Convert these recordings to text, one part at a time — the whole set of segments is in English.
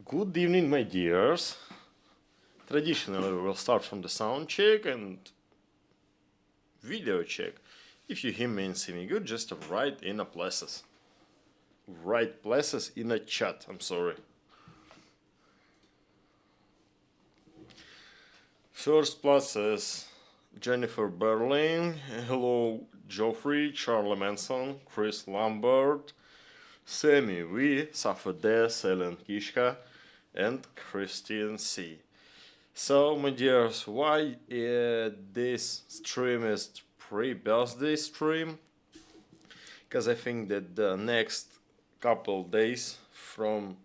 Good evening, my dears. Traditionally, we will start from the sound check and video check. If you hear me and see me good, just write in a places. Write places in a chat, I'm sorry. First places, Jennifer Berlin, hello Geoffrey, Charlie Manson, Chris Lambert, Sammy V, Safade, Ellen Kishka, and Christine C. So, my dears, why this stream is pre-birthday stream? Because I think that the next couple days from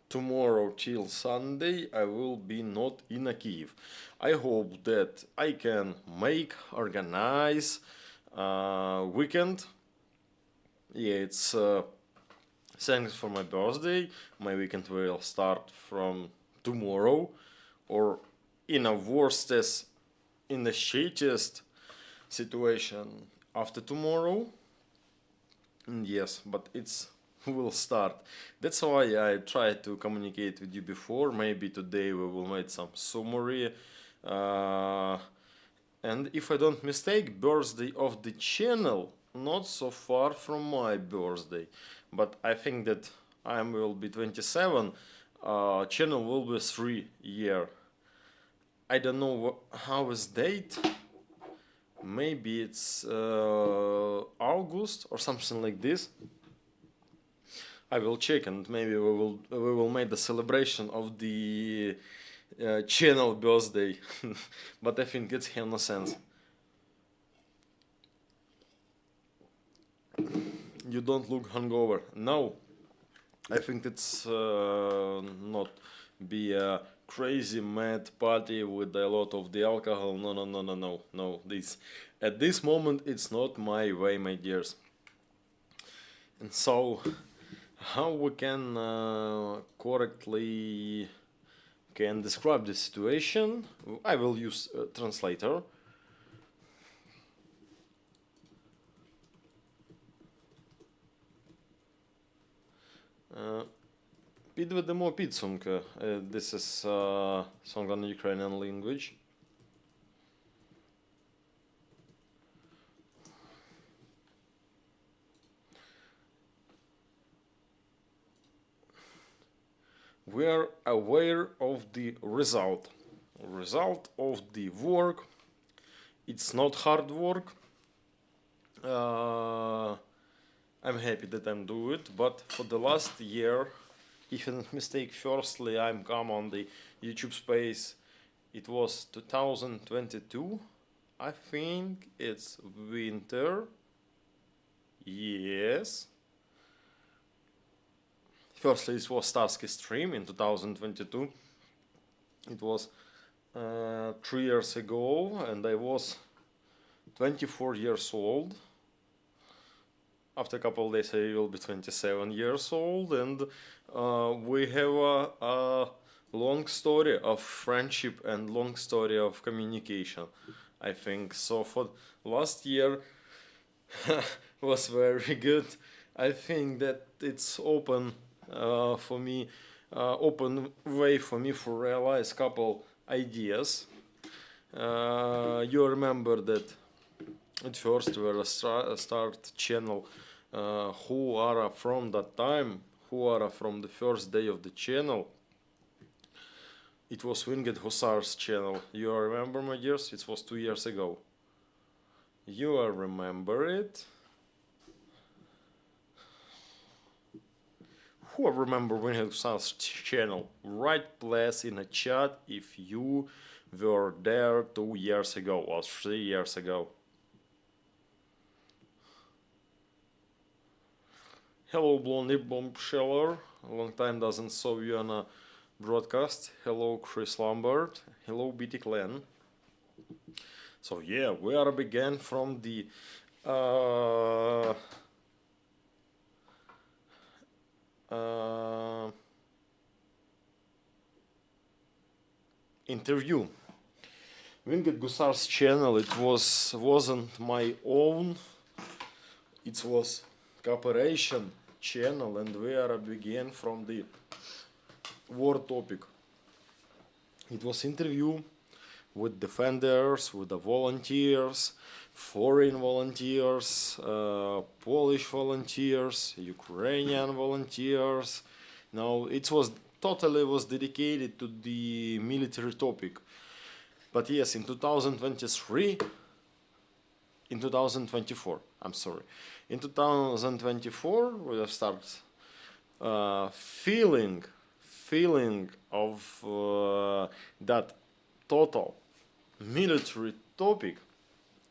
tomorrow till Sunday I will be not in a Kiev. I hope that I can organize weekend. Yeah, it's thanks for my birthday. My weekend will start from tomorrow, or in a worstest, in the shittiest situation after tomorrow. Yes, but it's will start. That's why I tried to communicate with you before. Maybe today we will make some summary. And if I don't mistake, birthday of the channel not so far from my birthday, but I think that I will be 27. Channel will be 3 year. I don't know how is date. Maybe it's August or something like this. I will check, and maybe we will make the celebration of the channel birthday. But I think it's have no sense. You don't look hungover. No, I think it's not be a crazy mad party with a lot of the alcohol. No. This at this moment it's not my way, my dears. And so, how we can correctly can describe the situation? I will use a translator. Підведемо підсумки. This is song on Ukrainian language. We are aware of the result. Result of the work. It's not hard work. I'm happy that I'm doing it, but for the last year, if I'm not mistake, firstly I'm come on the YouTube space. It was 2022. I think it's winter. Yes. Firstly, it was Starsky stream in 2022. It was 3 years ago, and I was 24 years old. After a couple of days, I will be 27 years old, and we have a long story of friendship and long story of communication, I think. So for last year was very good. I think that it's open for me, open way for me to realize couple ideas. You remember that at first we were start channel who are from that time, who are from the first day of the channel. It was Winged Hussars channel. You remember, my dears? It was 2 years ago. You remember it? Who remember Winged Hussars channel? Write please in a chat if you were there 2 years ago or 3 years ago. Hello, Blondie Bombsheller. A long time doesn't saw you on a broadcast. Hello, Chris Lambert. Hello, BT Clan. So yeah, we are began from the interview. Winged Hussars channel. It wasn't my own. It was cooperation channel, and we are begin from the war topic. It was interview with defenders, with the volunteers, foreign volunteers, Polish volunteers, Ukrainian volunteers. Now it was totally was dedicated to the military topic. But yes, in 2023, in 2024, I'm sorry, in 2024 we have started feeling of that total military topic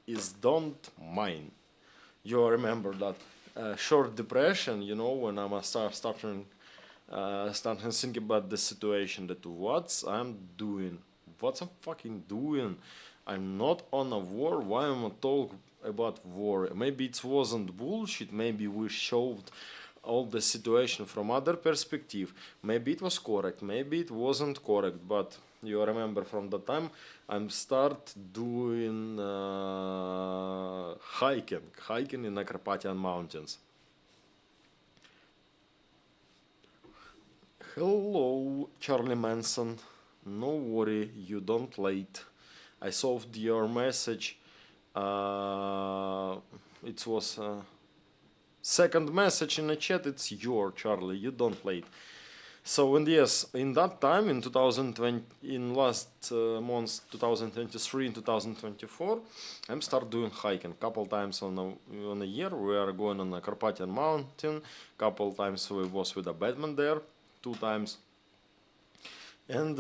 is don't mind. You remember that short depression, you know, when I'm starting think about the situation, that what I'm fucking doing. I'm not on a war. Why am I talk about war? Maybe it wasn't bullshit. Maybe we showed all the situation from other perspective. Maybe it was correct. Maybe it wasn't correct. But you remember from the time I'm start doing hiking in the Carpathian Mountains. Hello, Charlie Manson. No worry, you don't late. I solved your message. It was second message in the chat. It's your Charlie. You don't late. So and yes, in that time in 2020, in last months 2023 and 2024, I'm start doing hiking couple times on a year. We are going on a Carpathian Mountain. Couple times we was with a Batman there. 2 times. And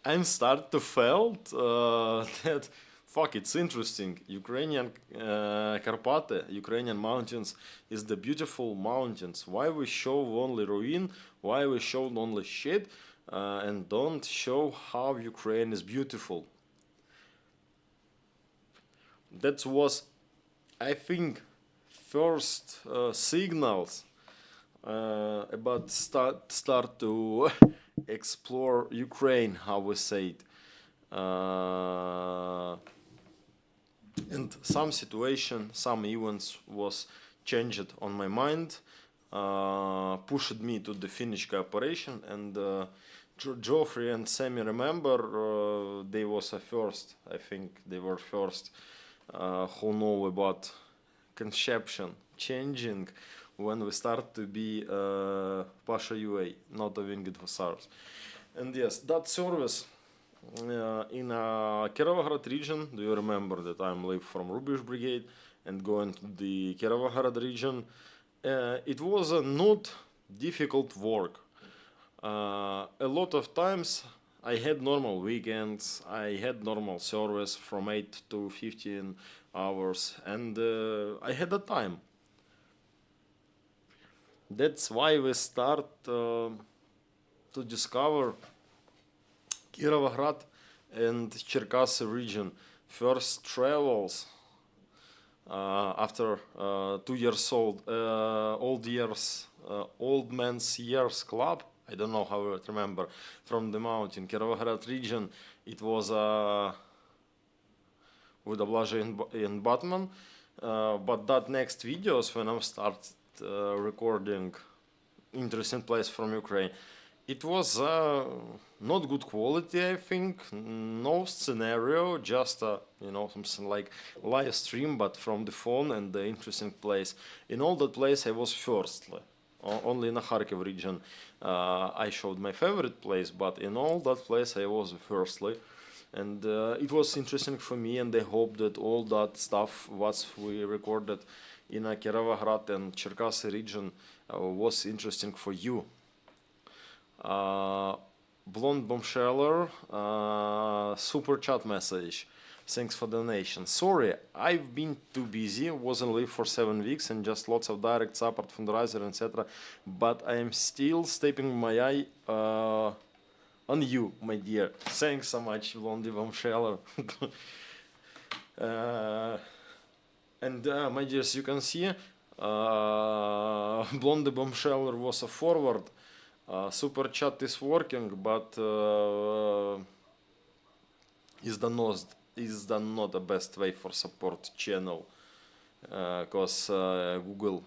I'm start to felt that fuck, it's interesting. Ukrainian Karpate, Ukrainian mountains is the beautiful mountains. Why we show only ruin? Why we show only shit and don't show how Ukraine is beautiful? That was, I think, first signals about start to explore Ukraine, how we say it, and some situation, some events was changed on my mind, pushed me to the Finnish cooperation, and Geoffrey and Sammy, remember, they was a first, I think they were first who know about conception changing when we start to be Pasha UA, not the Winged Hussars. And yes, that service in Kirovohrad region, do you remember that I'm live from Rubish Brigade and going to the Kirovohrad region? It was a not difficult work. A lot of times I had normal weekends, I had normal service from 8 to 15 hours, and I had the time. That's why we start to discover Kirovohrad and Cherkasy region. First travels after 2 years old, old man's years club. I don't know how I remember, from the mountain Kirovohrad region. It was with Blaža and Batman, but that next videos when I start recording interesting place from Ukraine, it was not good quality, I think, no scenario, just you know, something like live stream, but from the phone, and the interesting place. In all that place I was firstly, only in the Kharkiv region I showed my favorite place, but in all that place I was firstly, and it was interesting for me, and I hope that all that stuff what we recorded in Kirovohrad and Cherkasy region was interesting for you. Blonde Bombsheller, super chat message. Thanks for donation. Sorry, I've been too busy, wasn't live for 7 weeks, and just lots of direct support, fundraiser, etc. But I am still stepping my eye on you, my dear. Thanks so much, Blonde Bombsheller. And my dears, you can see, Blonde Bombsheller was a forward. Super chat is working, but is the not the best way for support channel, because Google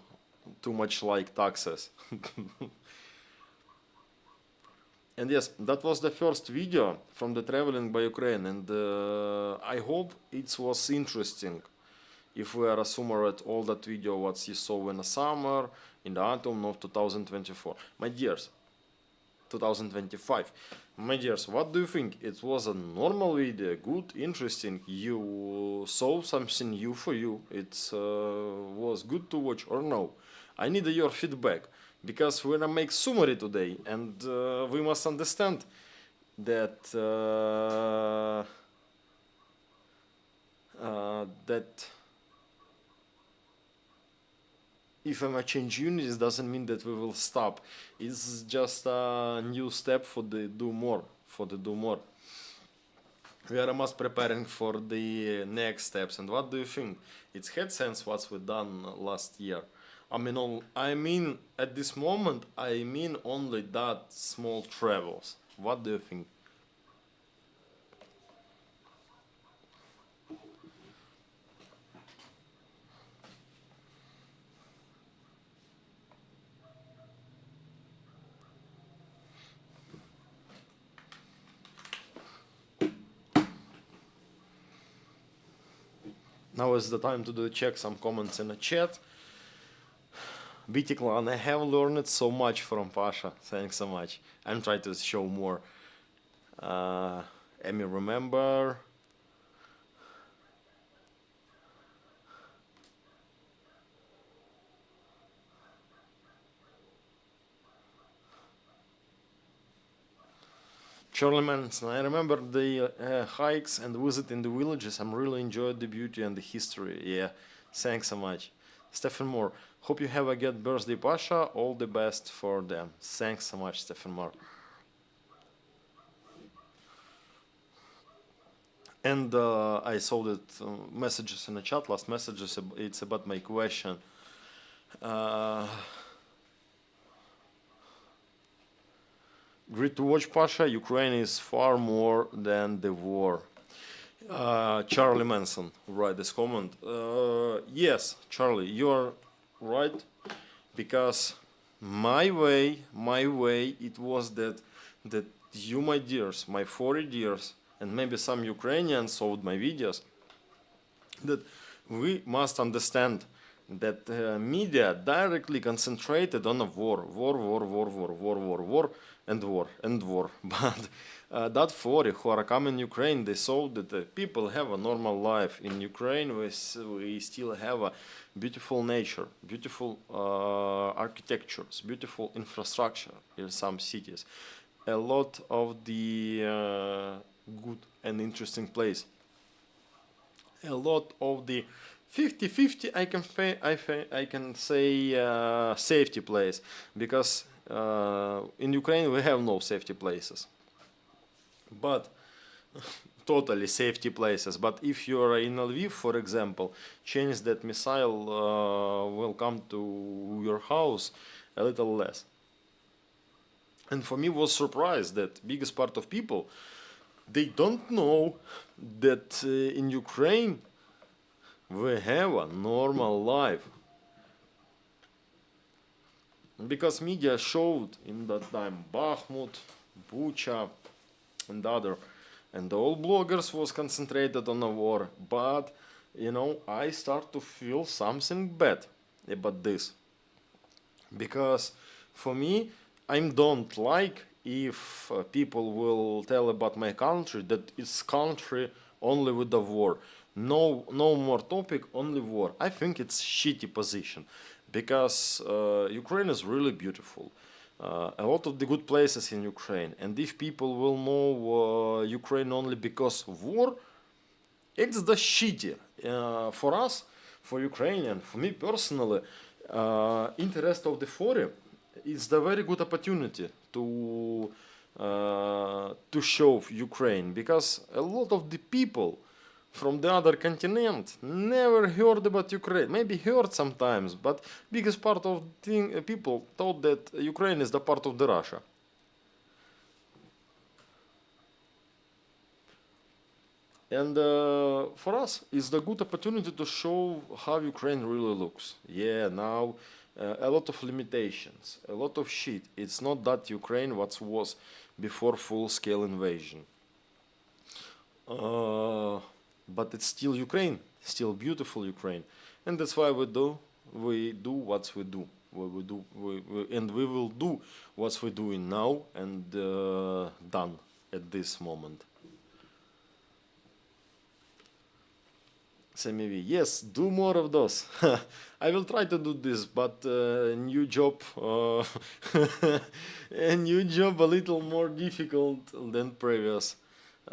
too much like taxes. And yes, that was the first video from the traveling by Ukraine, and I hope it was interesting. If we are assuming at all that video what you saw in the summer, in the autumn of 2024. My dears, 2025. My dears, what do you think? It was a normal video, good, interesting. You saw something new for you. It was good to watch or no? I need your feedback because we're gonna make summary today, and we must understand that that if I'm a change units doesn't mean that we will stop. It's just a new step for the do more. We are must preparing for the next steps. And what do you think? It's had sense what we done last year. I mean, at this moment, I mean only that small travels. What do you think? Now is the time to check some comments in the chat. BT Clan, I have learned so much from Pasha. Thanks so much. I'm trying to show more. Amy, remember. Charlie Manson, I remember the hikes and visit in the villages. I'm really enjoyed the beauty and the history. Yeah, thanks so much. Stephen Moore, hope you have a good birthday, Pasha. All the best for them. Thanks so much, Stephen Moore. And I saw that messages in the chat, last messages, it's about my question. Great to watch, Pasha. Ukraine is far more than the war. Charlie Manson, write this comment. Yes, Charlie, you're right, because my way, it was that you, my dears, my 40 dears, and maybe some Ukrainians saw my videos, that we must understand that media directly concentrated on a war, and war. But that 40 who are coming in Ukraine, they saw that people have a normal life. In Ukraine, we still have a beautiful nature, beautiful architectures, beautiful infrastructure in some cities. A lot of the good and interesting place. A lot of the 50-50 I can say safety place, because in Ukraine we have no safety places, but totally safety places. But if you are in Lviv, for example, chance that missile will come to your house a little less. And for me was surprised that biggest part of people, they don't know that in Ukraine we have a normal life, because media showed in that time Bakhmut, Bucha, and other, and all bloggers was concentrated on the war. But I start to feel something bad about this, because for me, I don't like if people will tell about my country that it's country only with the war. No more topic, only war. I think it's shitty position, because Ukraine is really beautiful. A lot of the good places in Ukraine, and if people will know Ukraine only because of war, it's the shitty. For us, for Ukrainian, for me personally, interest of the 40 is the very good opportunity to show Ukraine, because a lot of the people from the other continent never heard about Ukraine. Maybe heard sometimes, but biggest part of people thought that Ukraine is the part of the Russia. And for us, it's the good opportunity to show how Ukraine really looks. Yeah, now a lot of limitations, a lot of shit. It's not that Ukraine what was before full-scale invasion. But it's still Ukraine, still beautiful Ukraine, and that's why we do what we do. And we will do what we're doing now and done at this moment. Sammy V, yes, do more of those. I will try to do this, but new job, a new job a little more difficult than previous.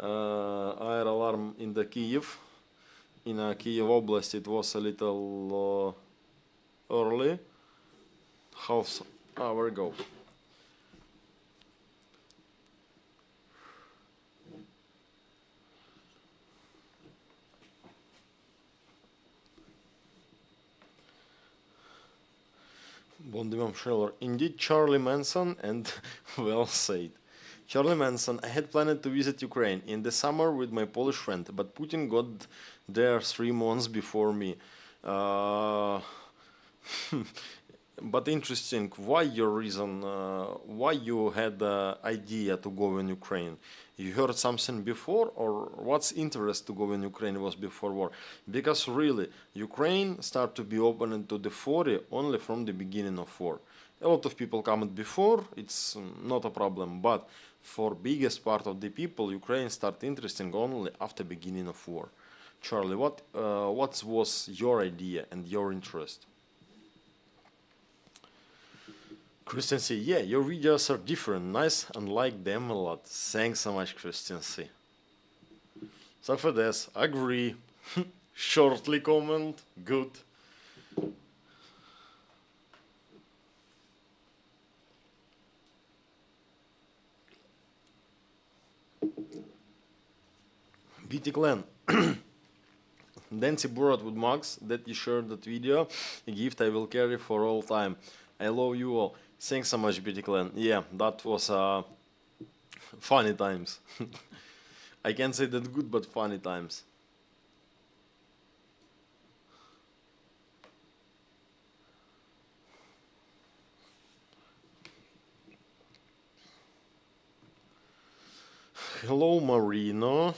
Air alarm in the Kiev, in Kiev Oblast, it was a little early, half hour ago. Bondimam Scheller, indeed Charlie Manson, and well said. Charlie Manson, I had planned to visit Ukraine in the summer with my Polish friend, but Putin got there 3 months before me. But interesting, why your reason, why you had the idea to go in Ukraine? You heard something before, or what's interest to go in Ukraine was before war? Because really, Ukraine start to be open to the 40 only from the beginning of war. A lot of people come before, it's not a problem, but for biggest part of the people, Ukraine start interesting only after beginning of war. Charlie, what was your idea and your interest? Christian C, yeah, your videos are different, nice, and like them a lot. Thanks so much, Christian C. So for this, agree. Shortly comment, good. BT Clan. Dancy Borat with Max, that you shared that video, a gift I will carry for all time. I love you all. Thanks so much, BT Clan. Yeah, that was funny times. I can't say that good, but funny times. Hello, Marino.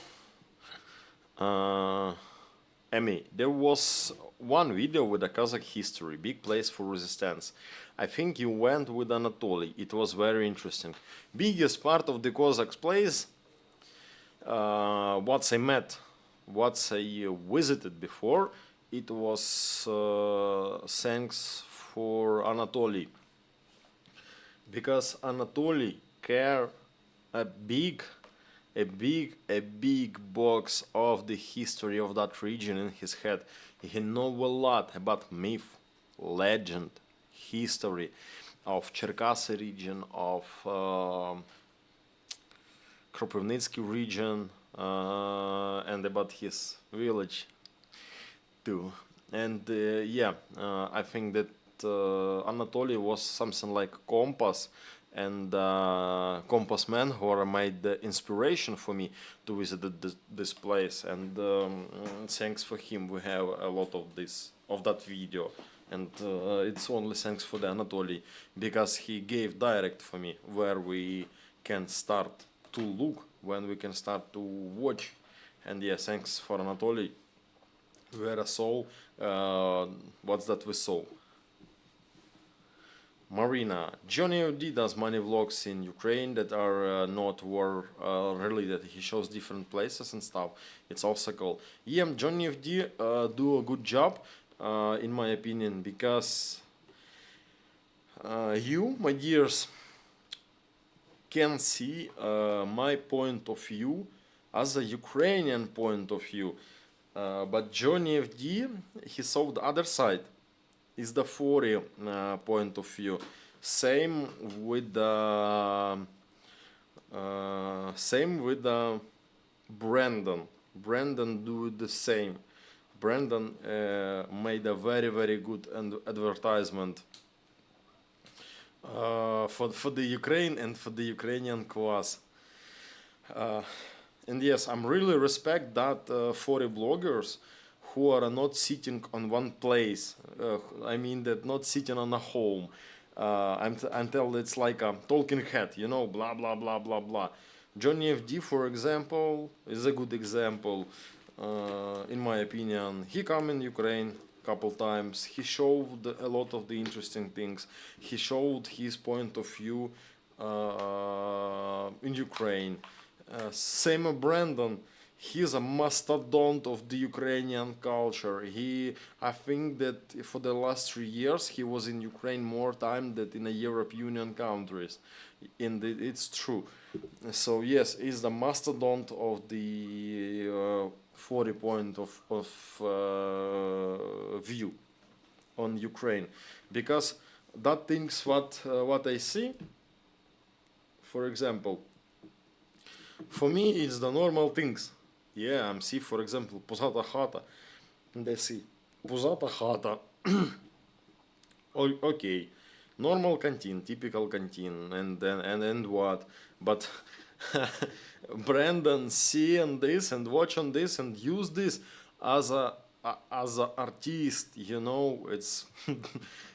Emmy, there was one video with a Kazakh history, big place for resistance. I think you went with Anatoly. It was very interesting. Biggest part of the Cossacks place, what I met, what I visited before, it was thanks for Anatoly. Because Anatoly care a big box of the history of that region in his head. He know a lot about myth, legend, history of Cherkasy region, of Kropivnitsky region, and about his village too. And yeah, I think that Anatoly was something like compass, and compass man who made the inspiration for me to visit this place, and thanks for him we have a lot of that video, and it's only thanks for the Anatoly, because he gave direct for me where we can start to look, when we can start to watch. And yeah, thanks for Anatoly. Where I saw what's that we saw. Marina, Johnny OD does many vlogs in Ukraine that are not war related. He shows different places and stuff. It's also cool. Yeah, Johnny OD do a good job, in my opinion, because you, my dears, can see my point of view as a Ukrainian point of view. But Johnny FD, he saw the other side. Is the 40 point of view. Same with the Brandon. Brandon do the same. Brandon made a very good advertisement for the Ukraine and for the Ukrainian class. And yes, I'm really respect that 40 bloggers who are not sitting on one place. I mean that not sitting on a home. Until it's like a talking head, you know, blah blah blah blah blah. Johnny FD, for example, is a good example. In my opinion, he come in Ukraine couple times. He showed a lot of the interesting things. He showed his point of view in Ukraine. Same Brandon, he's a mastodon of the Ukrainian culture. I think that for the last 3 years he was in Ukraine more time than in the European Union countries. And it's true. So yes, he's the mastodon of the 40 point of view on Ukraine, because that things what I see, for example, for me it's the normal things. Yeah, I'm see, for example, Puzata Hata, and I see Puzata Hata. Okay, normal canteen, typical canteen, and then and what, but Brandon see on this and watch on this and use this as a artist, you know, it's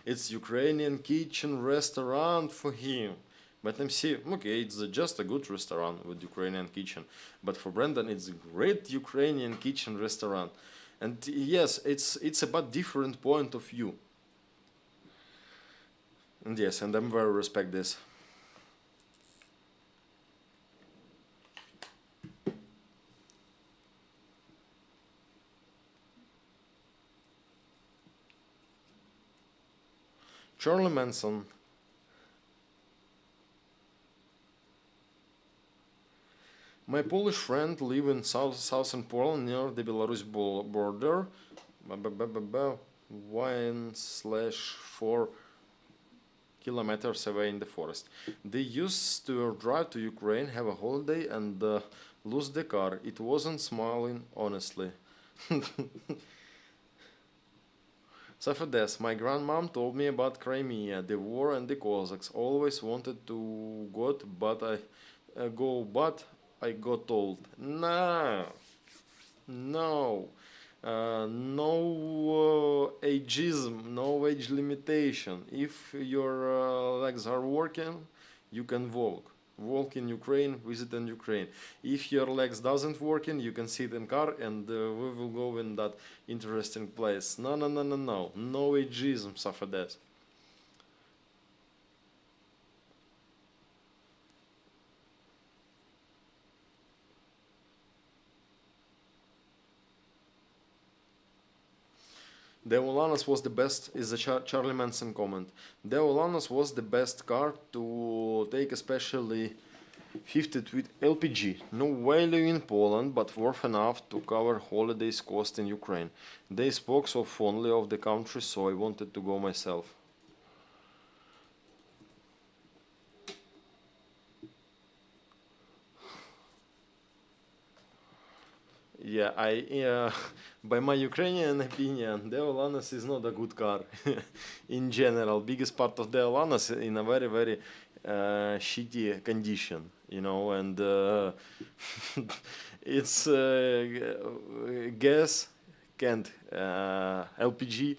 it's Ukrainian kitchen restaurant for him. But I'm see, okay, it's just a good restaurant with Ukrainian kitchen, but for Brandon it's a great Ukrainian kitchen restaurant. And yes, it's about different point of view. And yes, and I'm very respect this. Charlie Manson. My Polish friend live in southern Poland near the Belarus border. 1/4 kilometers away in the forest. They used to drive to Ukraine, have a holiday, and lose the car. It wasn't smiling, honestly. So for this, my grandmom told me about Crimea, the war, and the Cossacks. Always wanted to go, but I got told no, no, no ageism, no age limitation. If your legs are working, you can walk. Walk in Ukraine, visit in Ukraine. If your legs doesn't working, you can sit in car and we will go in that interesting place. No, no, no, no, no. No ageism, Safadas. The Olanas was the best, is the Charlie Manson comment. The Olanas was the best car to take, especially fitted with LPG. No value in Poland, but worth enough to cover holidays cost in Ukraine. They spoke so fondly of the country, so I wanted to go myself. Yeah, by my Ukrainian opinion, the Olanas is not a good car. In general, biggest part of the Olanas in a very, very shitty condition, you know, and it's gas can't, LPG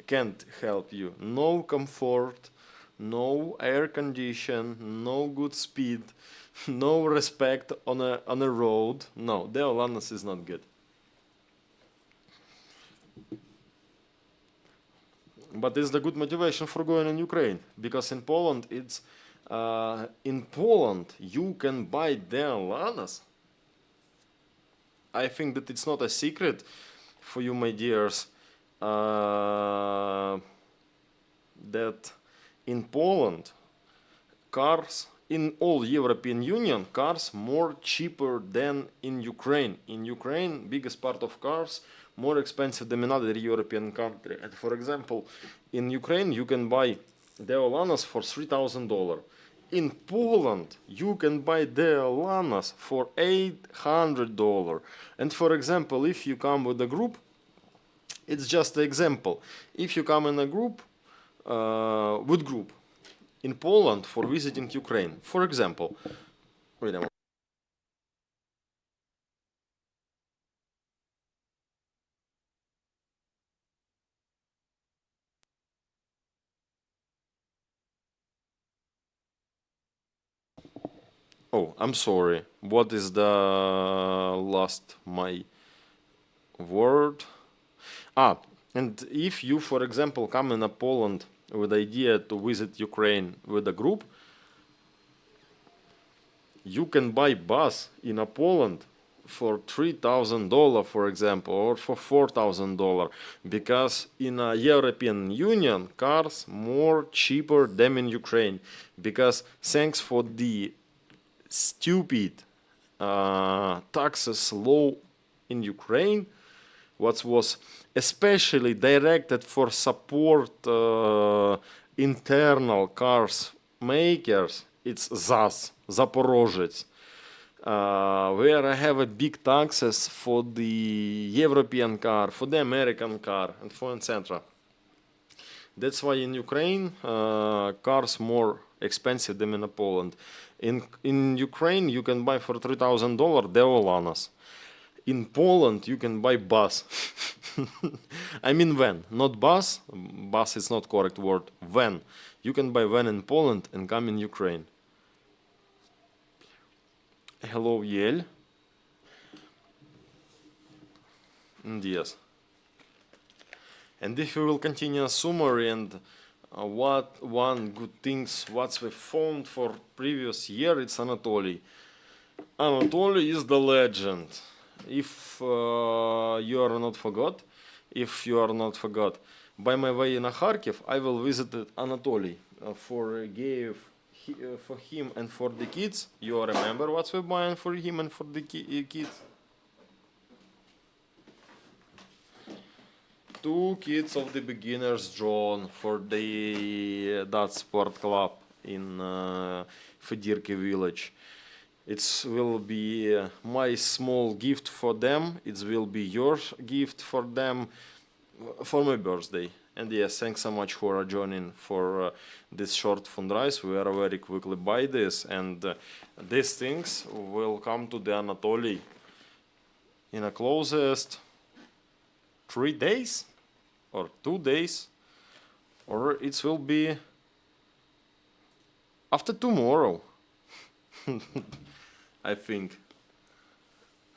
can't help you. No comfort, no air condition, no good speed. No respect on a road. No, the Olanas is not good. But it's the good motivation for going in Ukraine, because in Poland it's in Poland you can buy the Olanas. I think that it's not a secret for you, my dears, that in Poland cars, in all European Union, cars more cheaper than in Ukraine. In Ukraine, biggest part of cars more expensive than another European country. And for example, in Ukraine you can buy the Olanas for $3,000. In Poland you can buy the Olanas for $800. And for example, if you come with a group, it's just an example. If you come in a group, with group, in Poland for visiting Ukraine. For example, wait a moment. Oh, I'm sorry. What is the last my word? Ah, and if you, for example, come in a Poland with the idea to visit Ukraine with a group, you can buy bus in a Poland for $3,000, for example, or for $4,000, because in a European Union, cars more cheaper than in Ukraine, because thanks for the stupid taxes law in Ukraine, what was especially directed for support internal cars makers, it's ZAS, Zaporozhets, where I have a big taxes for the European car, for the American car, and for etc. That's why in Ukraine cars more expensive than in Poland. In Ukraine you can buy for $3,000 Deolanas. In Poland you can buy bus. I mean van, not bus. Bus is not correct word. Van. You can buy van in Poland and come in Ukraine. Hello, Yel. And yes. And if we will continue a summary and what one good things what we found for previous year, it's Anatoly. Anatoly is the legend. If you are not forgot, by my way in Kharkiv, I will visit Anatoly for give for him and for the kids. You remember what we buying for him and for the kids? 2 kids of the beginners John for the that sport club in Fedirki village. It will be my small gift for them. It will be your gift for them for my birthday. And yes, thanks so much for joining for this short fundraise. We are very quickly buy this, and these things will come to the Anatoly in a closest 3 days or 2 days, or it will be after tomorrow. I think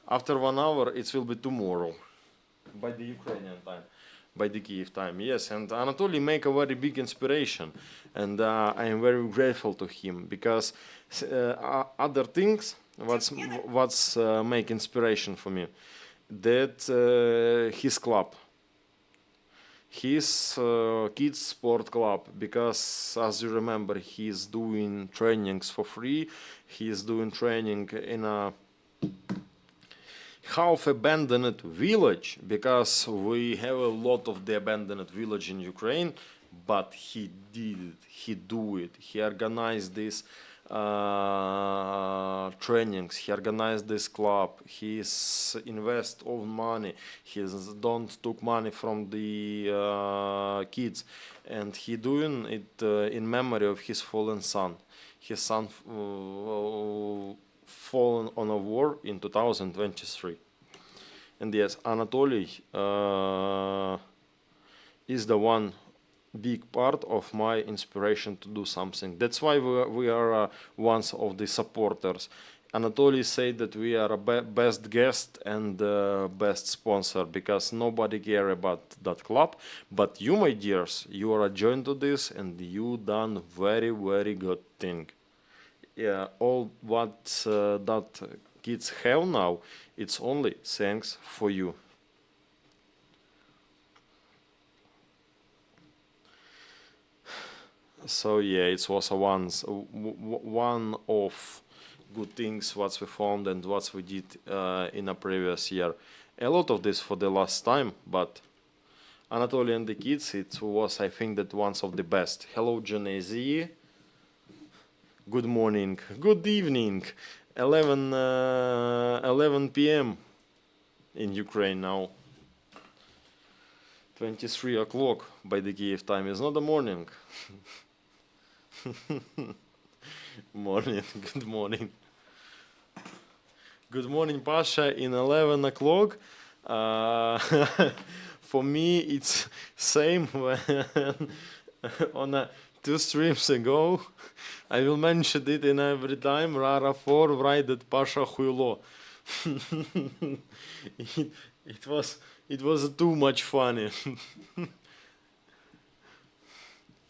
after 1 hour it will be tomorrow by the Ukrainian time, by the Kiev time. Yes, and Anatoly make a very big inspiration, and I am very grateful to him, because other things what's make inspiration for me, that his club, his kids sport club, because as you remember, he's doing trainings for free. He's doing training in a half abandoned village, because we have a lot of the abandoned village in Ukraine, but he did it, he do it, he organized this trainings, he organized this club, he's invest own money, he's don't took money from the kids, and he doing it in memory of his fallen son. His son fallen on a war in 2023. And yes, Anatoly is the one big part of my inspiration to do something. That's why we are one of the supporters. Anatoly said that we are a best guest and best sponsor, because nobody care about that club. But you, my dears, you are joined to this, and you done very, very good thing. Yeah, all what that kids have now, it's only thanks for you. So yeah, it was one of good things what we found and what we did in a previous year. A lot of this for the last time, but Anatoly and the kids, it was, I think, that one of the best. Hello, Genesi. Good morning. Good evening. 11 p.m. in Ukraine now. 23 o'clock by the Kiev time is not the morning. Morning. Good morning. Good morning, Pasha. In 11 o'clock. For me, it's same when on a 2 streams ago. I will mention it in every time. Rara 4 write that Pasha Huilo. it, it was too much funny.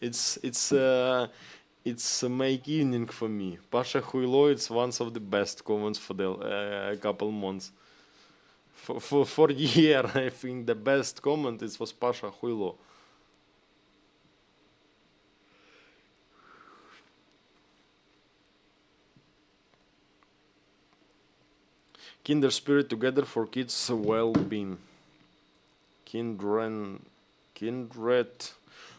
It's a make evening for me. Pasha Huilo, it's one of the best comments for the couple months. For year, I think the best comment was Pasha Huilo. Kinder spirit together for kids' well-being. Kindred.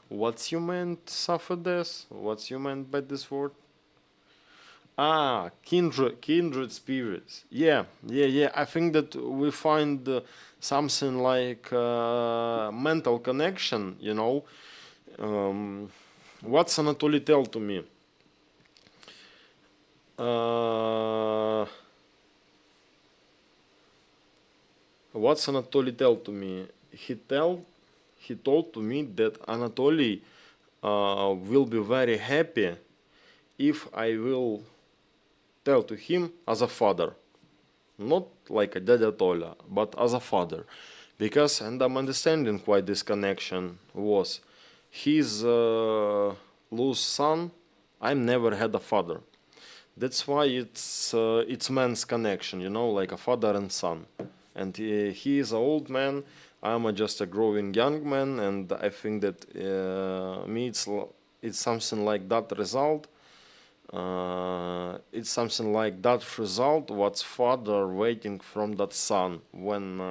What's you meant, Safades? What's you meant by this word? Ah, kindred spirits. Yeah. I think that we find something like mental connection. What's Anatoly tell to me? What's Anatoly tell to me? He told to me that Anatoly will be very happy if I will tell to him as a father, not like a Dada Tola, but as a father, because, and I'm understanding why this connection was, his loose son. I never had a father. That's why it's man's connection, like a father and son. And he is an old man. I'm just a growing young man, and I think that me it's something like that result. It's something like that result. What's father waiting from that son when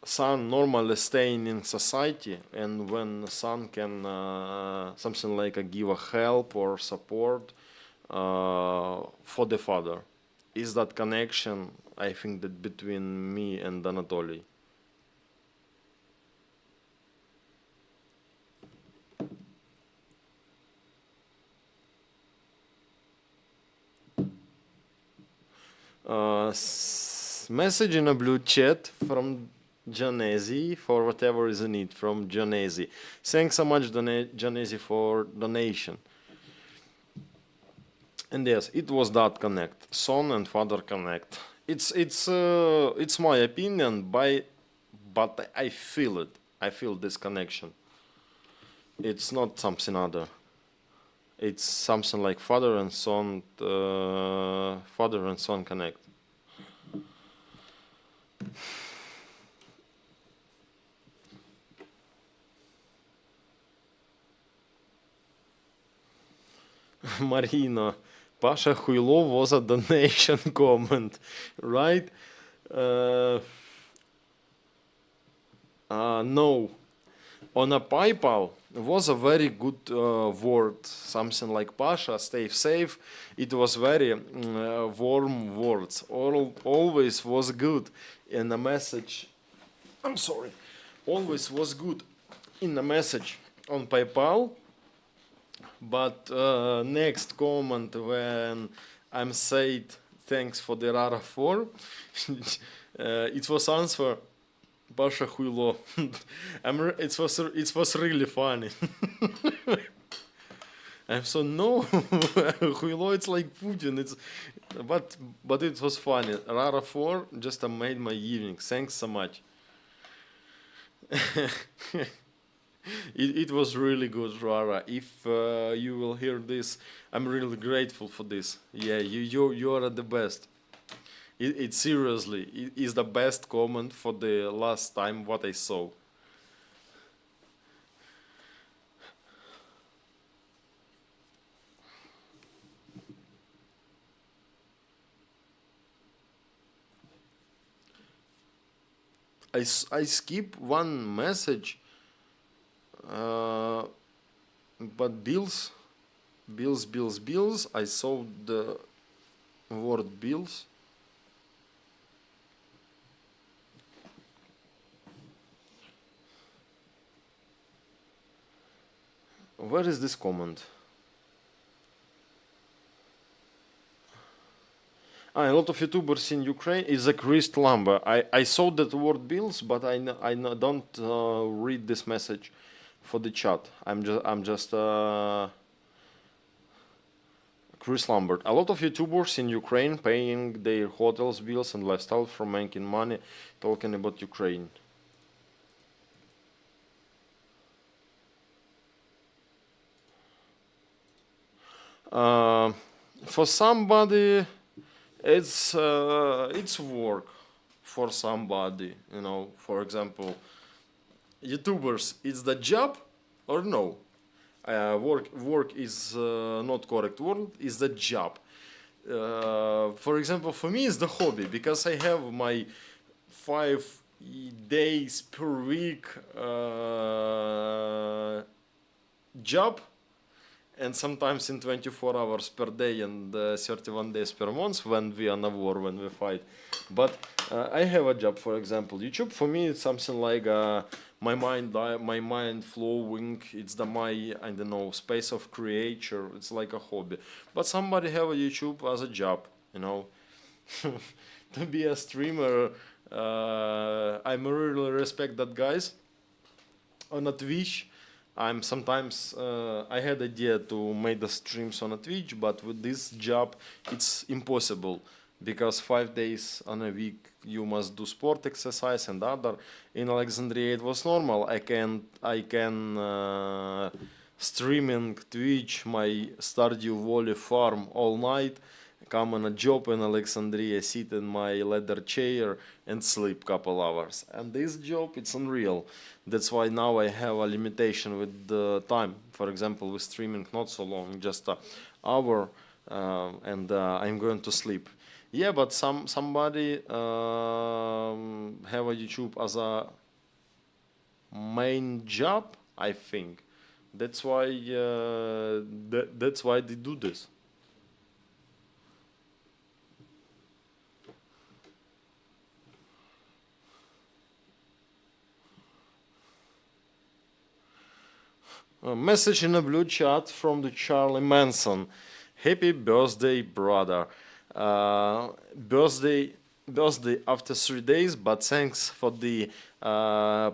son normally staying in society, and when son can something like give a help or support for the father. Is that connection, I think, that between me and Anatoly. Message in a blue chat from Janesi for whatever is in it, from Janesi. Thanks so much, Janesi, for donation. And yes, it was that connect, son and father connect. It's my opinion, but I feel it. I feel this connection. It's not something other. It's something like father and son connect. Marina, Pasha Huilo was a donation comment, right? No. On a PayPal was a very good word, something like Pasha, stay safe. It was very warm words. Always was good in a message. I'm sorry. Always was good in a message on PayPal. But next comment when I'm said thanks for the Rara 4, it was answer Pasha Huilo. It was really funny. I'm so no Huilo. It's like Putin. But it was funny. Rara 4 just made my evening. Thanks so much. It was really good, Rara. If you will hear this, I'm really grateful for this. Yeah, you are the best. It seriously it is the best comment for the last time what I saw. I skip one message, but bills. I saw the word bills. Where is this comment? A lot of YouTubers in Ukraine is a Chris Lumber. I saw that word bills, but don't read this message for the chat. I'm just Chris Lambert. A lot of YouTubers in Ukraine paying their hotels bills and lifestyle from making money. Talking about Ukraine. Uh, for somebody, it's work. For somebody, for example, YouTubers, it's the job or no? Work is not correct word. Is the job. For example, for me, it's the hobby because I have my 5 days per week job, and sometimes in 24 hours per day and 31 days per month when we are in a war, when we fight. But I have a job, for example, YouTube. For me, it's something like my mind flowing. It's my, I don't know, space of creature. It's like a hobby. But somebody have a YouTube as a job. To be a streamer, I really respect that guys on a Twitch. I'm sometimes I had idea to make the streams on a Twitch, but with this job it's impossible because 5 days on a week you must do sport exercise and other. In Alexandria it was normal. I can streaming Twitch my Stardew Valley farm all night, come on a job in Alexandria, sit in my leather chair and sleep couple hours. And this job, it's unreal. That's why now I have a limitation with the time. For example, with streaming not so long, just an hour, and I'm going to sleep. Yeah, but somebody have a YouTube as a main job, I think. That's why that's why they do this. A message in a blue chat from the Charlie Manson. Happy birthday, brother. Birthday after 3 days, but thanks for the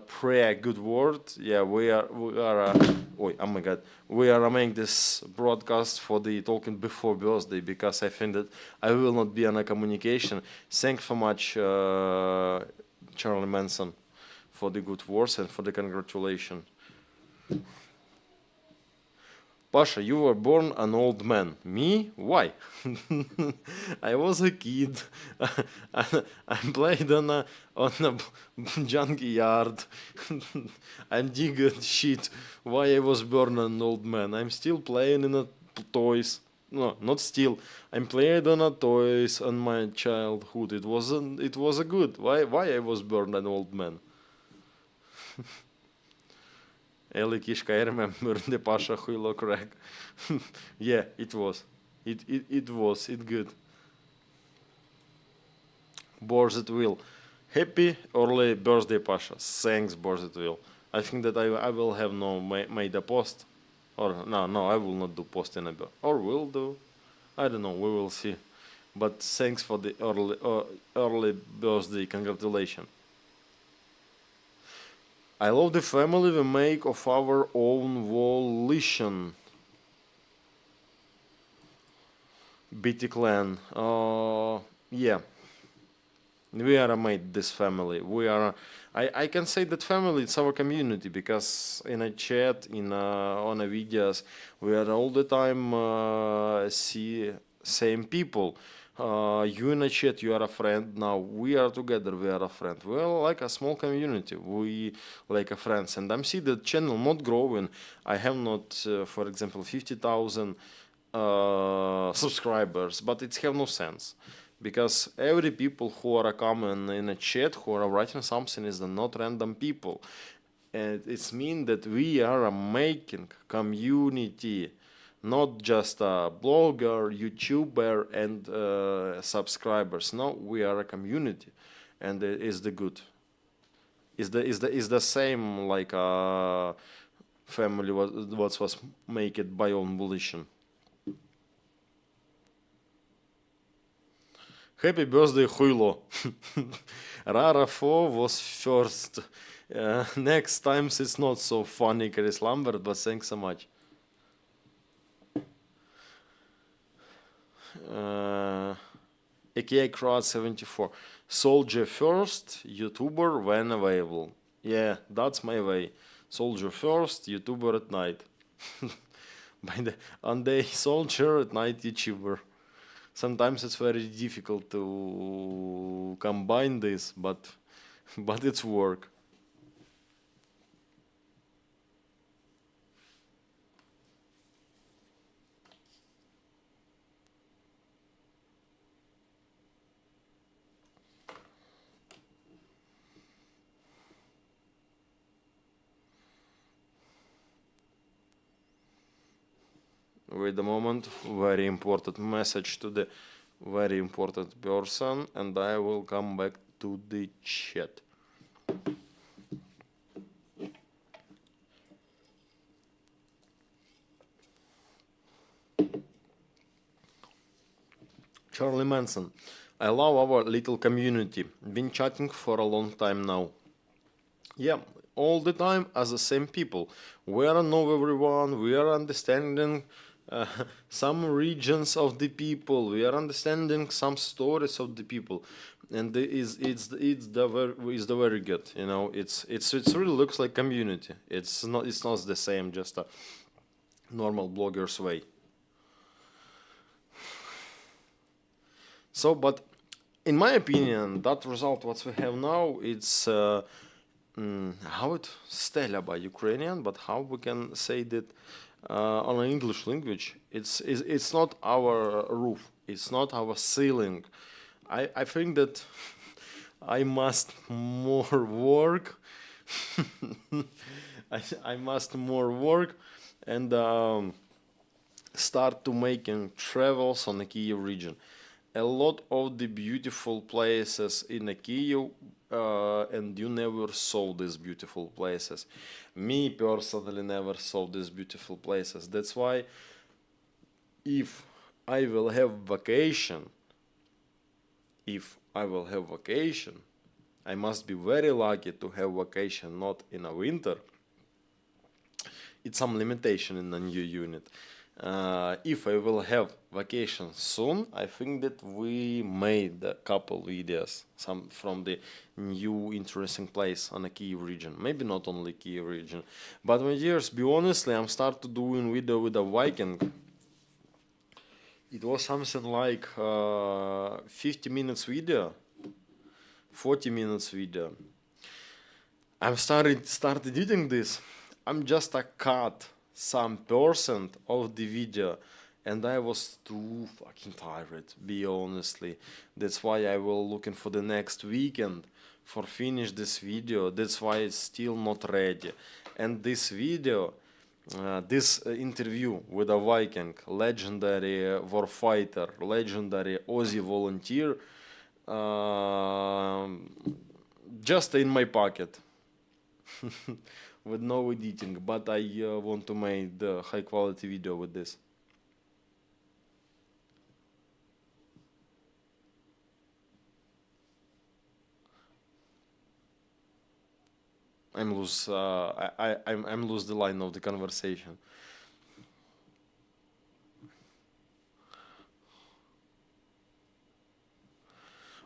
prayer, good word. Yeah, oh my god, we are making this broadcast for the talking before birthday because I think that I will not be on a communication. Thanks so much, Charlie Manson, for the good words and for the congratulations. Pasha, you were born an old man. Me? Why? I was a kid. I played on a junkyard. I digged shit. Why I was born an old man? I'm still playing in a toys. No, not still. I'm playing on a toys on my childhood. It was a good. Why I was born an old man? Eli Kishka, I remember the Pasha Huilo crack. Yeah, it was. It was. It good. Borzit Will. Happy early birthday, Pasha. Thanks, Borzit Will. I think that I will have made a post. Or, no, I will not do post in a bit. Or will do. I don't know, we will see. But thanks for the early birthday. Congratulations. I love the family we make of our own volition. BT clan. Yeah. We are made this family. We are. I can say that family it's our community because in a chat, on a videos, we are all the time see same people. You in a chat, you are a friend. Now we are together. We are a friend. We are like a small community. We like a friends, and I'm see the channel not growing. I have not, for example, 50,000 subscribers, but it have no sense because every people who are coming in a chat who are writing something is not random people, and it's mean that we are making community, not just a blogger, YouTuber, and subscribers. No, we are a community, and it is the good. Is the same like a family what was make it by own volition. Happy birthday, Huilo. Rara 4 was first. Next times it's not so funny, Chris Lambert, but thanks so much. AKA Crowd 74. Soldier first, YouTuber when available. Yeah, that's my way. Soldier first, YouTuber at night. On day soldier, at night YouTuber. Sometimes it's very difficult to combine this, but it's work. Wait a moment, very important message to the very important person, and I will come back to the chat. Charlie Manson. I love our little community. Been chatting for a long time now. Yeah, all the time as the same people. We are know everyone. We are understanding some regions of the people. We are understanding some stories of the people, and it's the very good. You know, it's really looks like community. It's not the same just a normal bloggers way. So, but in my opinion, that result what we have now, it's how it stella by Ukrainian, but how we can say that on an English language, it's not our roof, it's not our ceiling. I think that I must more work. I must more work and start to making travels on the Kyiv region. A lot of the beautiful places in the Kyiv, and you never saw these beautiful places. Me personally never saw these beautiful places. That's why if I will have vacation, I must be very lucky to have vacation not in a winter. It's some limitation in the new unit. If I will have vacation soon, I think that we made a couple videos, some from the new interesting place on the Kyiv region. Maybe not only Kyiv region, but my dears, be honestly, I'm started doing video with a Viking. It was something like 50 minutes video, 40 minutes video. I'm started editing this. I'm just a cut some percent of the video, and I was too fucking tired, be honestly. That's why I will looking for the next weekend for finish this video. That's why it's still not ready. And this video, this interview with a Viking, legendary warfighter, legendary Aussie volunteer, just in my pocket. With no editing, but I want to make the high quality video with this. I'm lose I'm lose the line of the conversation.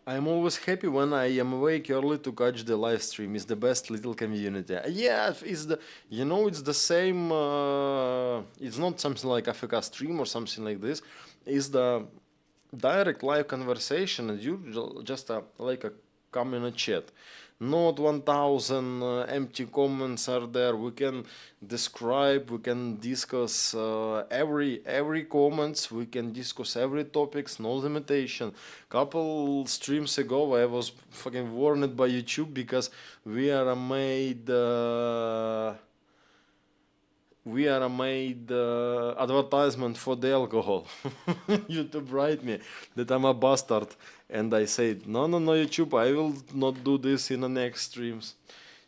I'm always happy when I am awake early to catch the live stream. It's the best little community. Yeah, it's the it's the same. It's not something like Africa stream or something like this. It's the direct live conversation, and you just like a come in a chat. Not 1,000 empty comments are there. We can describe, we can discuss every comments. We can discuss every topics, no limitation. Couple streams ago, I was fucking warned by YouTube because we are made. We are made advertisement for the alcohol. YouTube write me that I'm a bastard, and I said no YouTube, I will not do this in the next streams.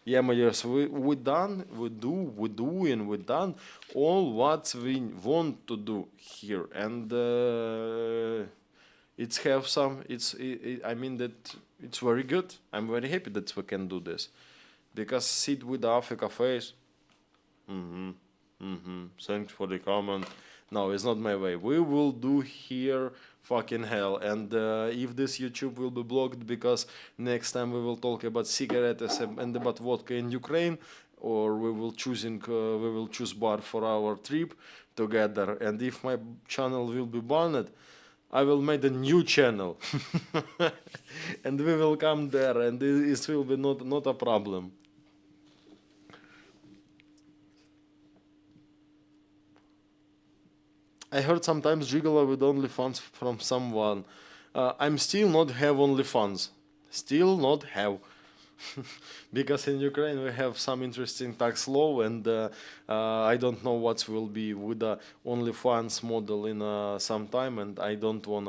Yeah, my dears, we done all what we want to do here, and It's have some. I mean that it's very good. I'm very happy that we can do this because sit with Africa face. Mm-hmm. Mm-hmm. Thanks for the comment. No, it's not my way. We will do here fucking hell. And if this YouTube will be blocked because next time we will talk about cigarettes and about vodka in Ukraine, or we will choose bar for our trip together. And if my channel will be banned, I will make a new channel, and we will come there, and it will be not a problem. I heard sometimes Gigolo with OnlyFans from someone. I'm still not have OnlyFans. Still not have. Because in Ukraine we have some interesting tax law, and I don't know what will be with the OnlyFans model in some time, and I don't want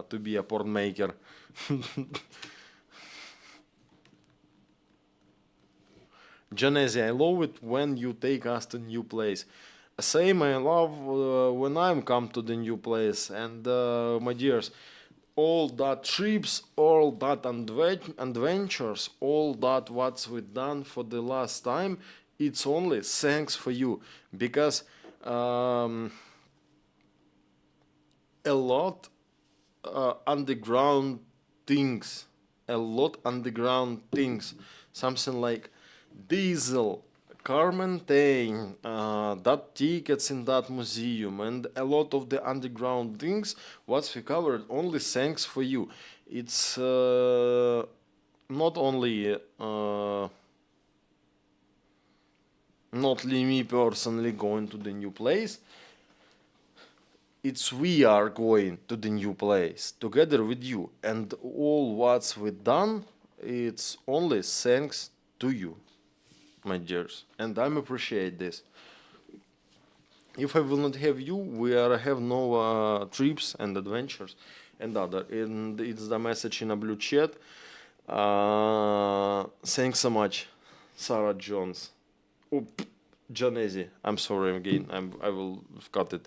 to be a porn maker. Genesi, I love it when you take us to new place. Same, I love when I'm come to the new place. And my dears, all that trips, all that adventures, all that what's we done for the last time, it's only thanks for you, because a lot underground things, something like diesel, car maintain, that tickets in that museum, and a lot of the underground things what we covered only thanks for you. It's not only not me personally going to the new place, it's we are going to the new place together with you, and all what's we done, it's only thanks to you, my dears, and I'm appreciate this. If I will not have you, we are have no trips and adventures and other. And it's the message in a blue chat. Thanks so much, Sarah Jones. Oh, Janesi. I'm sorry again. I will cut it.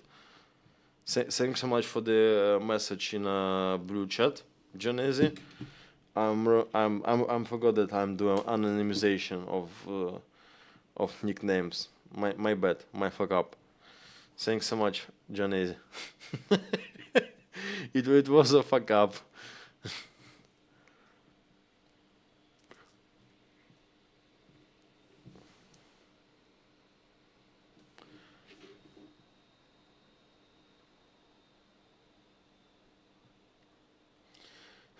Thanks so much for the message in a blue chat, Janesi. I'm forgot that I'm doing anonymization of nicknames. My bad. My fuck up. Thanks so much, Janese. It was a fuck up.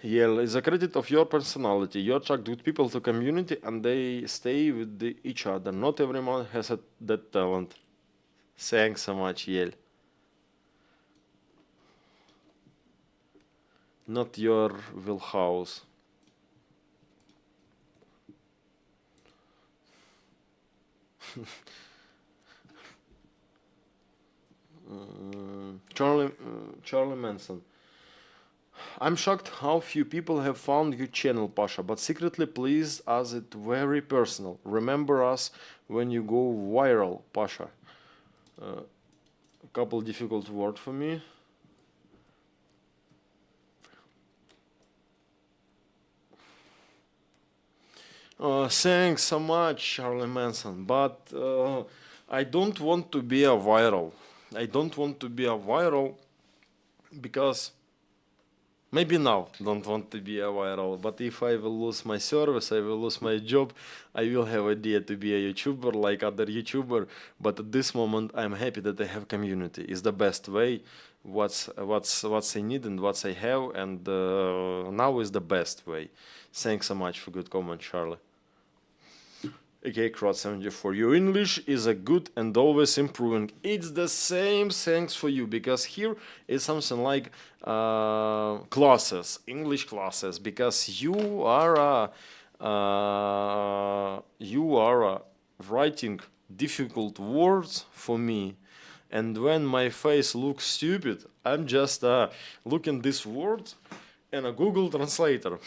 Yeah, it's a credit of your personality. You attract good people to community and they stay with each other. Not everyone has that talent. Thanks so much, Yel. Not your wheelhouse. Charlie Manson. I'm shocked how few people have found your channel, Pasha, but secretly pleased as it very personal. Remember us when you go viral, Pasha. A couple difficult words for me. Thanks so much, Charlie Manson, but I don't want to be a viral. I don't want to be a viral because maybe now don't want to be a viral, but if I will lose my service, I will lose my job, I will have idea to be a YouTuber like other YouTuber, but at this moment I'm happy that I have community. It's the best way, what's I need and what I have, and now is the best way. Thanks so much for good comment, Charlie. Okay, Crowd74, your English is a good and always improving. It's the same, thanks for you, because here is something like classes, English classes, because you are writing difficult words for me, and when my face looks stupid, I'm just looking this word in a Google Translator,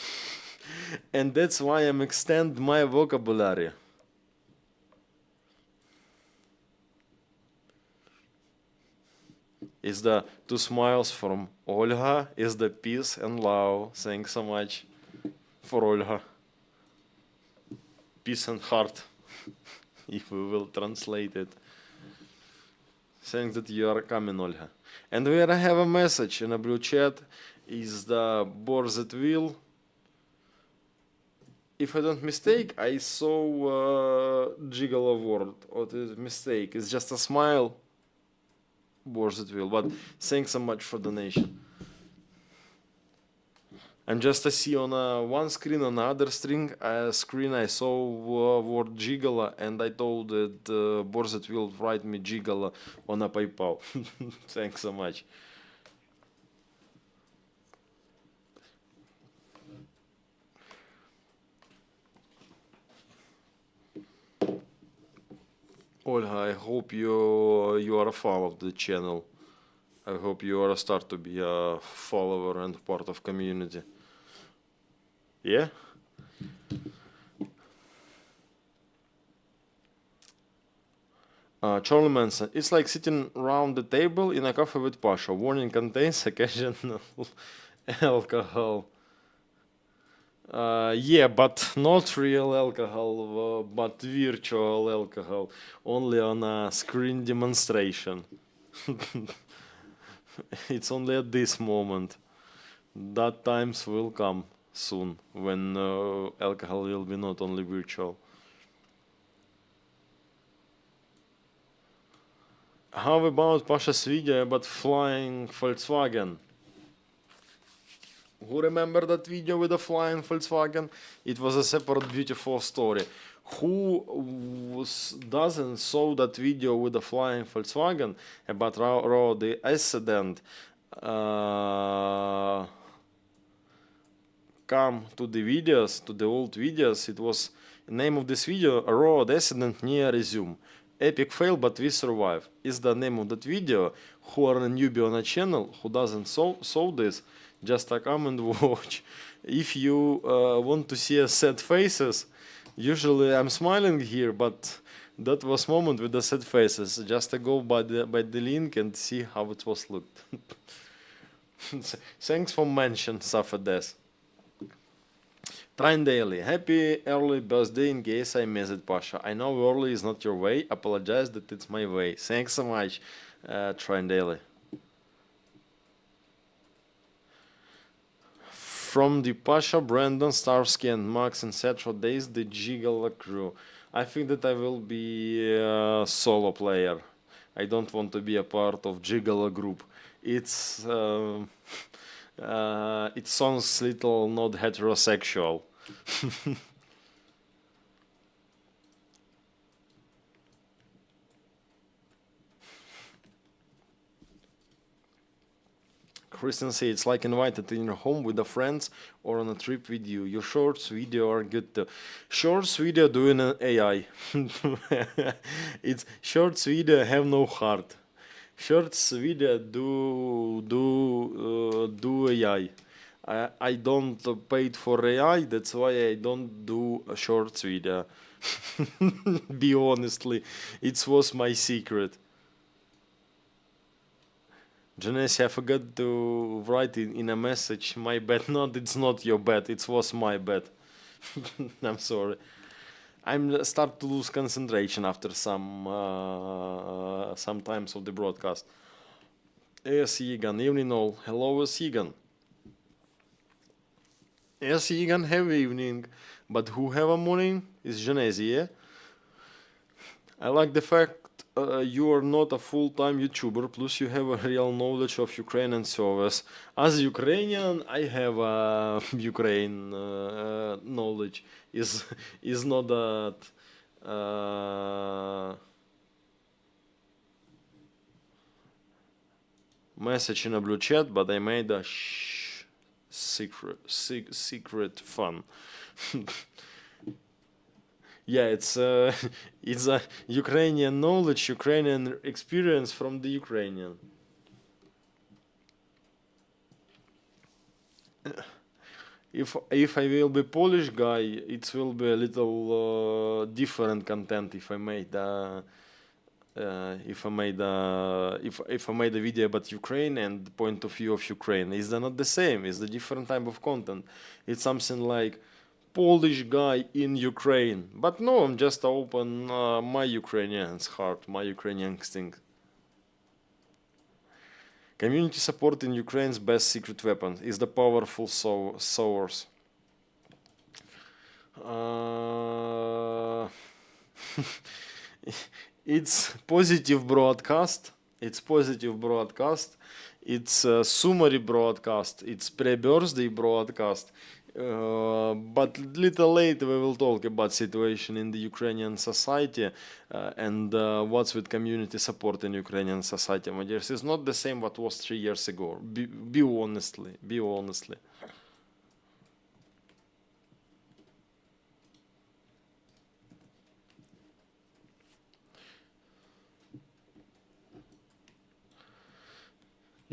and that's why I'm extend my vocabulary. Is the two smiles from Olga. Is the peace and love. Thanks so much for Olga. Peace and heart, if we will translate it. Thanks that you are coming, Olga. And we have a message in a blue chat. Is the Borzet wheel. If I don't mistake, I saw Jiggle word. Or the mistake? It's just a smile. Borzet wheel. But thanks so much for donation. And just to see on one screen, on the other screen, I saw word Jiggle, and I told that Borzet will write me Jiggle on a PayPal. Thanks so much. Olga, I hope you are a fan of the channel. I hope you are start to be a follower and part of community. Yeah? Charlie Manson. It's like sitting around the table in a cafe with Pasha. Warning contains occasional alcohol. Yeah, but not real alcohol, but virtual alcohol. Only on a screen demonstration. It's only at this moment. That times will come soon when alcohol will be not only virtual. How about Pasha's video about flying Volkswagen? Who remember that video with the flying Volkswagen? It was a separate beautiful story. Who doesn't saw that video with the flying Volkswagen about the accident? Come to the videos, to the old videos. It was the name of this video, a road accident near Resume. Epic fail, but we survive. Is the name of that video. Who are a newbie on a channel, who doesn't saw this, just come and watch. If you want to see sad faces, usually I'm smiling here, but that was moment with the sad faces. Just go by the link and see how it was looked. Thanks for mention, Safades. Train Daily. Happy early birthday in case I missed it, Pasha. I know early is not your way. Apologize that it's my way. Thanks so much, Train Daily. From the Pasha, Brandon, Starsky, and Max, etc. days, the Jiggle crew. I think that I will be a solo player. I don't want to be a part of Jiggle group. It's it sounds little not heterosexual. Christian say it's like invited in your home with the friends or on a trip with you. Your shorts video are good too. Shorts video doing an AI. It's shorts video have no heart. Shorts video do AI. I don't paid for AI. That's why I don't do a shorts video. Be honestly, it was my secret. Janice, I forgot to write in a message. My bad. No, it's not your bad. It was my bad. I'm sorry. I'm start to lose concentration after some times of the broadcast. Yes, Egan. Evening all. Hello, Egan. Yes, Egan. Have evening. But who have a morning is Janice, yeah? I like the fact you are not a full-time YouTuber, plus you have a real knowledge of Ukrainian service. As Ukrainian, I have a Ukraine knowledge. Is not that message in a blue chat, but I made a secret fun. Yeah, it's a Ukrainian knowledge, Ukrainian experience from the Ukrainian. If I will be Polish guy, it will be a little different content if I made if I made a if I made a video about Ukraine and the point of view of Ukraine. Is that not the same? It's a different type of content. It's something like Polish guy in Ukraine. But no, I'm just open my Ukrainian's heart, my Ukrainian instinct. Community support in Ukraine's best secret weapon is the powerful source. Uh, it's positive broadcast. It's positive broadcast. It's summary broadcast. It's pre-birthday broadcast. But little later we will talk about situation in the Ukrainian society and what's with community support in Ukrainian society, my dears. It's not the same what was 3 years ago. Be honestly. Be honestly.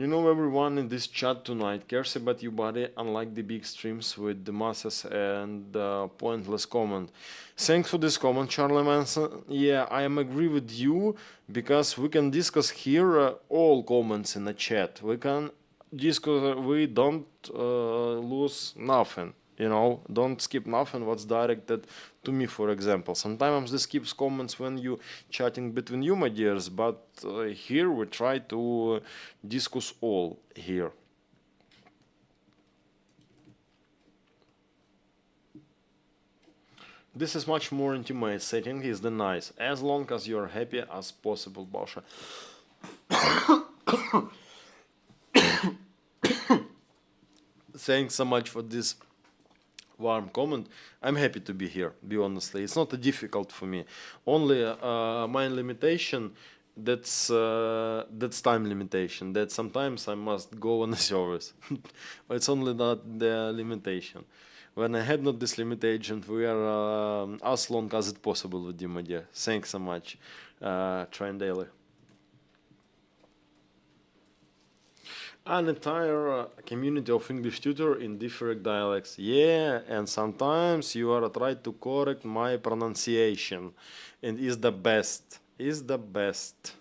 You know, everyone in this chat tonight cares about your body, unlike the big streams with the masses and pointless comment. Thanks for this comment, Charlie Manson. Yeah, I am agree with you, because we can discuss here all comments in the chat. We can discuss, we don't lose nothing. You know, don't skip nothing what's directed to me, for example. Sometimes this skips comments when you chatting between you, my dears, but here we try to discuss all here. This is much more intimate setting is the nice, as long as you're happy as possible, Basha. Thanks so much for this warm comment. I'm happy to be here, be honestly. It's not difficult for me. Only my limitation, that's time limitation. That sometimes I must go on the service. It's only not the limitation. When I had not this limitation, we are as long as it possible with you, my dear. Thanks so much, Train Daily. An entire community of English tutor in different dialects. Yeah, and sometimes you are trying to correct my pronunciation, and is the best. Is the best.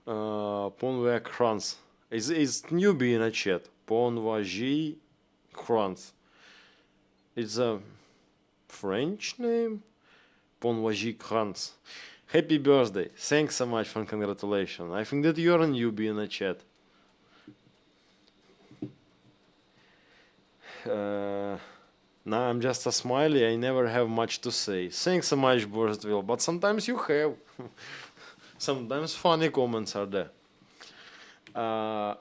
Ponvia Krans. It's newbie in a chat. Ponvaji Krans. It's a French name. Ponvaji Krans. Happy birthday. Thanks so much for congratulations. I think that you're a newbie in the chat. Now I'm just a smiley. I never have much to say. Thanks so much, Borstville. But sometimes you have. Sometimes funny comments are there.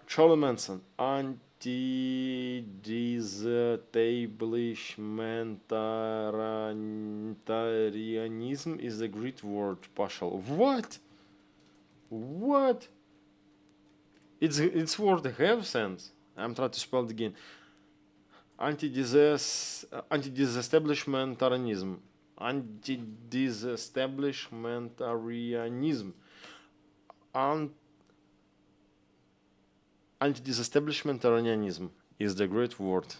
Charlie Manson. Anti-disestablishmentarianism is a great word, Pashal. What? What? It's word have sense. I'm trying to spell it again. Anti-disestablishmentarianism. Anti-disestablishmentarianism. Anti-disestablishmentarianism is the great word.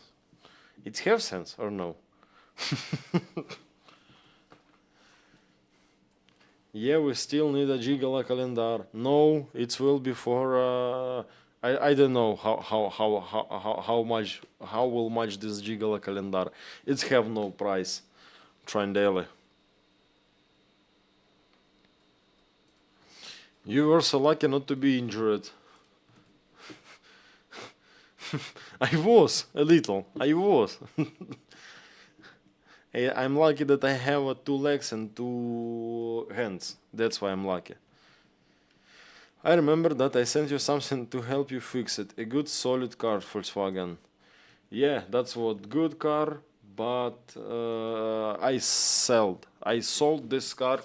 It have sense or no? Yeah, we still need a Gigala calendar. No, it will be for I don't know how much will match this Gigala calendar. It have no price. Train daily. You were so lucky not to be injured. I was a little. I was. I'm lucky that I have 2 legs and 2 hands. That's why I'm lucky. I remember that I sent you something to help you fix it. A good solid car, Volkswagen. Yeah, that's what good car, but I sold this car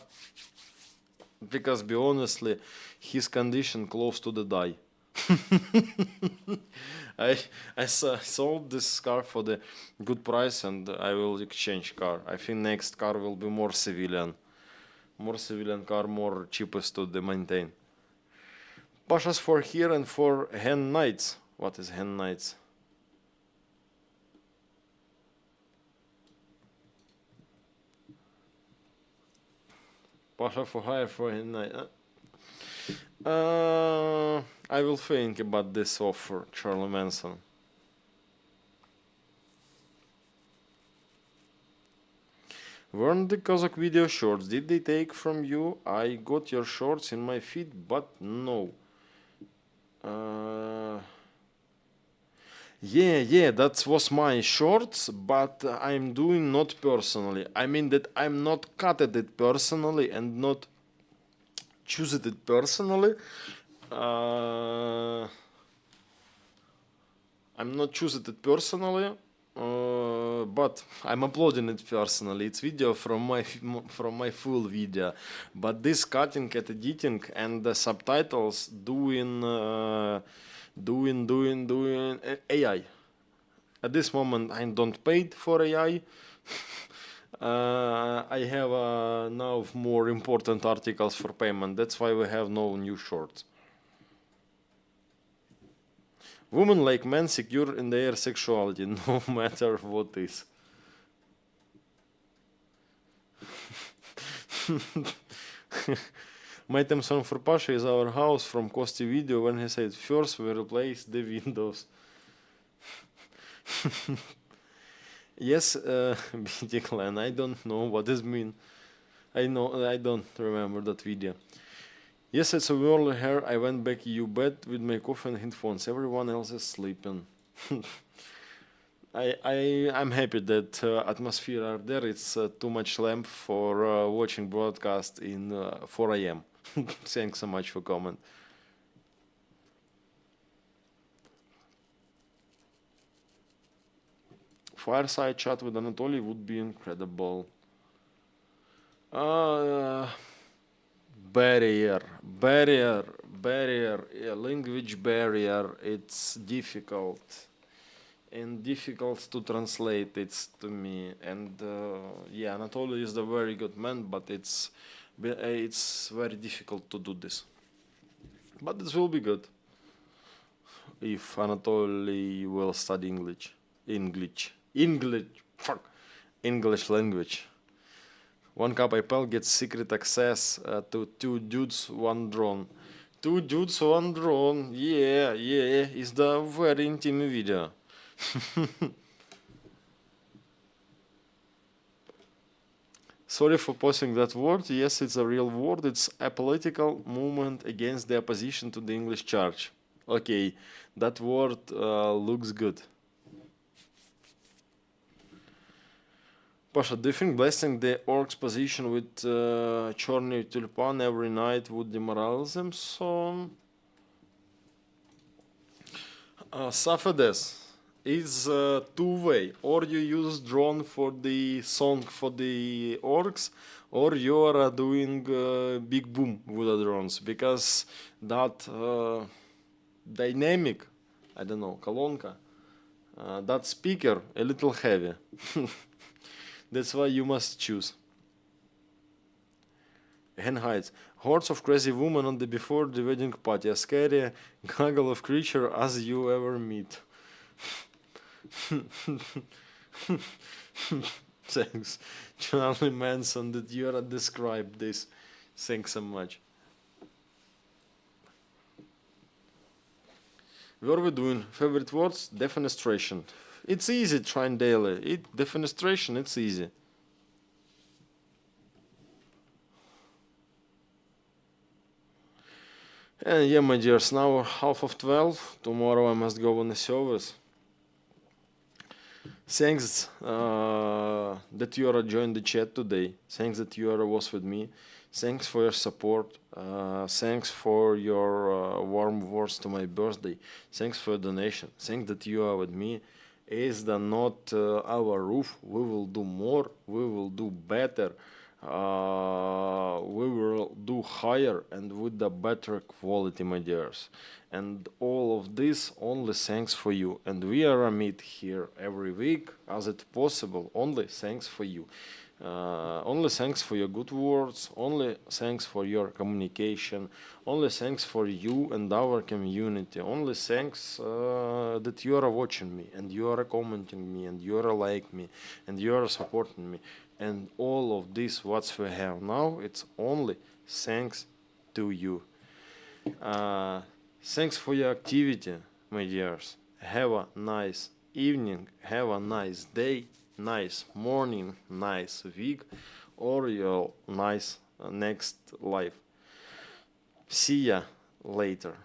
because, be honestly, his condition close to the die. I sold this car for the good price, and I will exchange car. I think next car will be more civilian car, more cheapest to maintain. Pashas for here and for hen nights. What is hen nights? Pasha for hire for a night. I will think about this offer, Charlie Manson. Weren't the Kazakh video shorts? Did they take from you? I got your shorts in my feed, but no. Yeah, that was my shorts, but I'm doing not personally. I mean that I'm not cutted it personally and not choose it personally. I'm not choosing it personally, but I'm uploading it personally. It's video from my full video, but this cutting and editing and the subtitles doing AI. At this moment, I don't paid for AI. I have now more important articles for payment. That's why we have no new shorts. Women like men secure in their sexuality, no matter what is. My theme song for Pasha is Our House from Kosti video when he said, first we replace the windows. Yes, BT Clan, I don't know what this mean. I don't remember that video. Yes, it's a early here. I went back to bed with my coffee and headphones. Everyone else is sleeping. I'm happy that atmosphere are there. It's too much lamp for watching broadcast in 4 a.m. Thanks so much for comment. Fireside chat with Anatoly would be incredible. Barrier, language barrier. It's difficult and difficult to translate it to me. And yeah, Anatoly is a very good man, but it's very difficult to do this. But this will be good if Anatoly will study English language. One cup IPL gets secret access to 2 dudes, 1 drone. 2 dudes, 1 drone. Yeah. It's the very intimate video. Sorry for posting that word. Yes, it's a real word. It's a political movement against the opposition to the English church. Okay, that word looks good. Pasha, do you think blessing the orcs position with Chorny Tulpan every night would demoralize them? So, Safedes is two-way. Or you use drone for the song for the orcs, or you are doing big boom with the drones, because that dynamic, I don't know, колонка, that speaker a little heavy. That's why you must choose. Hen hides. Hordes of crazy women on the before the wedding party. A scary gaggle of creature as you ever meet. Thanks, Charlie Manson, that you are described this. Thanks so much. What are we doing? Favorite words? Defenestration. It's easy trying daily. Defenestration, it's easy. And yeah, my dears, now 11:30. Tomorrow I must go on the service. Thanks that you are joined the chat today. Thanks that you was with me. Thanks for your support. Thanks for your warm words to my birthday. Thanks for your donation. Thanks that you are with me. Is the not our roof? We will do more. We will do better. We will do higher and with the better quality, my dears. And all of this only thanks for you. And we are meet here every week as it possible. Only thanks for you. Only thanks for your good words. Only thanks for your communication. Only thanks for you and our community. Only thanks that you are watching me and you are commenting me and you are like me and you are supporting me. And all of this what we have now, it's only thanks to you. Thanks for your activity, my dears. Have a nice evening, have a nice day, nice morning, nice week, or your nice next life. See ya later.